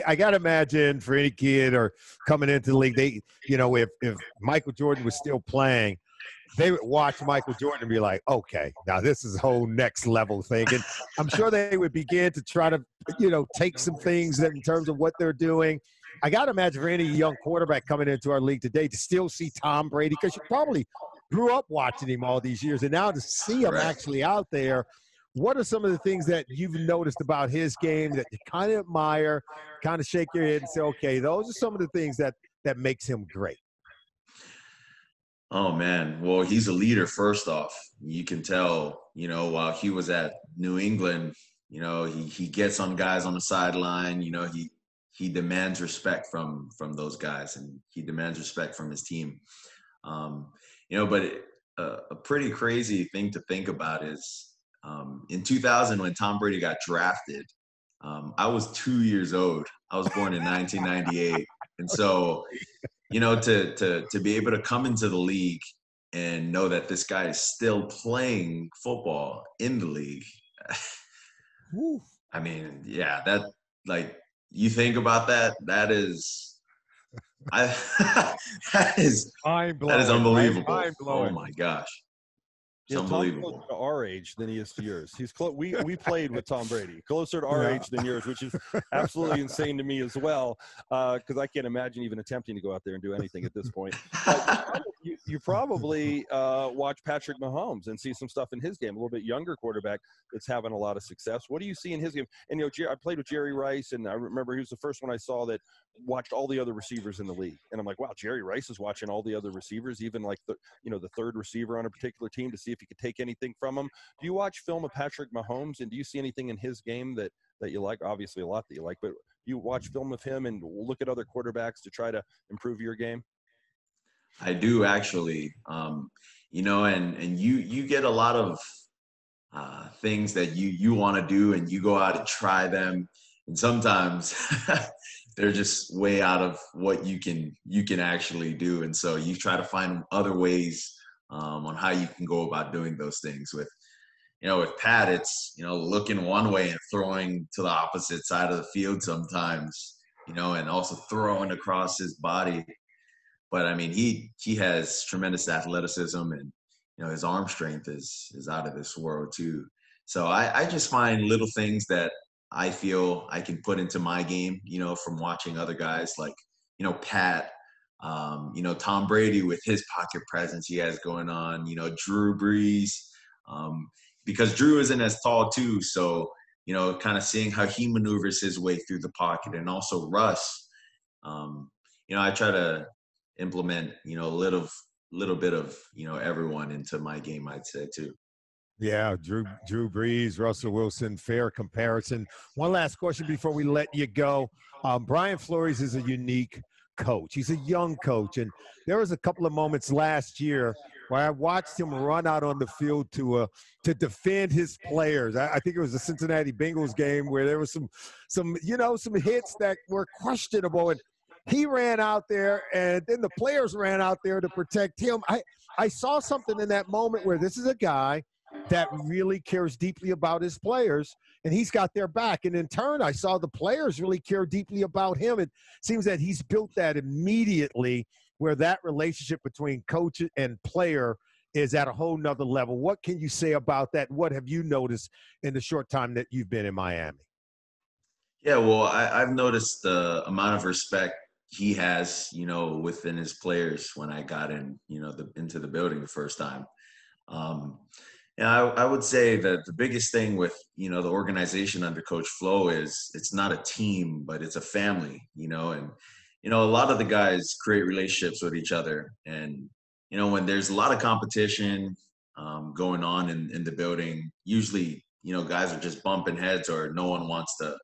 I got to imagine for any kid or coming into the league, if Michael Jordan was still playing, they would watch Michael Jordan and be like, okay, now this is a whole next level thing. And I'm sure they would begin to try to, take some things that in terms of what they're doing. I got to imagine for any young quarterback coming into our league today to still see Tom Brady, because you probably grew up watching him all these years, and now to see him actually out there, what are some of the things that you've noticed about his game that you kind of admire, kind of shake your head and say, okay, those are some of the things that makes him great? Oh man, well, he's a leader first off. You can tell, while he was at New England, he gets on guys on the sideline, he demands respect from those guys, and he demands respect from his team. A pretty crazy thing to think about is in 2000 when Tom Brady got drafted, I was 2 years old. I was born in 1998. And so to be able to come into the league and know that this guy is still playing football in the league. I mean, yeah, you think about that, that is that is unbelievable. Right? Oh my gosh. It's unbelievable. Tom's closer to our age than he is to yours. We played with Tom Brady, closer to our age than yours, which is absolutely insane to me as well, because I can't imagine even attempting to go out there and do anything at this point. You probably watch Patrick Mahomes and see some stuff in his game, a little bit younger quarterback that's having a lot of success. What do you see in his game? And, I played with Jerry Rice, and I remember he was the first one I saw that watched all the other receivers in the league. And I'm like, wow, Jerry Rice is watching all the other receivers, even like the third receiver on a particular team, to see if he could take anything from him. Do you watch film of Patrick Mahomes, and do you see anything in his game that you like? Obviously a lot that you like, but you watch film of him and look at other quarterbacks to try to improve your game? I do actually, and you get a lot of things that you want to do, and you go out and try them, and sometimes they're just way out of what you can actually do, and so you try to find other ways on how you can go about doing those things. With Pat, it's looking one way and throwing to the opposite side of the field sometimes, and also throwing across his body. But I mean, he has tremendous athleticism, and his arm strength is out of this world too. So I just find little things that I feel I can put into my game, from watching other guys like Pat, Tom Brady with his pocket presence he has going on, Drew Brees, because Drew isn't as tall too. So kind of seeing how he maneuvers his way through the pocket, and also Russ. I try to implement a little bit of everyone into my game, I'd say too. Yeah, Drew Brees, Russell Wilson, fair comparison. One last question before we let you go. Brian Flores is a unique coach. He's a young coach, and there was a couple of moments last year where I watched him run out on the field to defend his players. I think it was the Cincinnati Bengals game where there was some hits that were questionable, and he ran out there, and then the players ran out there to protect him. I saw something in that moment where this is a guy that really cares deeply about his players, and he's got their back. And in turn, I saw the players really care deeply about him. It seems that he's built that immediately, where that relationship between coach and player is at a whole nother level. What can you say about that? What have you noticed in the short time that you've been in Miami? Yeah, well, I've noticed the amount of respect he has, within his players when I got into the building the first time. And I would say that the biggest thing with, the organization under Coach Flo is it's not a team, but it's a family, and, a lot of the guys create relationships with each other. And, when there's a lot of competition going on in the building, usually, guys are just bumping heads, or no one wants to,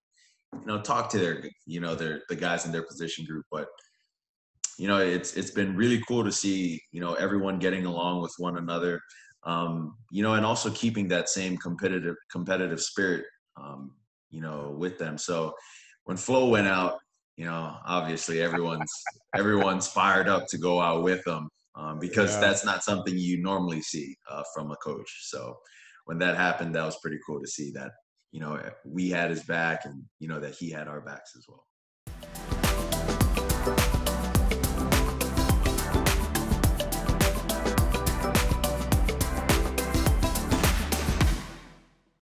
talk to the guys in their position group. But, it's been really cool to see, everyone getting along with one another. And also keeping that same competitive spirit, with them. So when Flo went out, obviously everyone's fired up to go out with them, because that's not something you normally see from a coach. So when that happened, that was pretty cool to see that, we had his back, and, that he had our backs as well.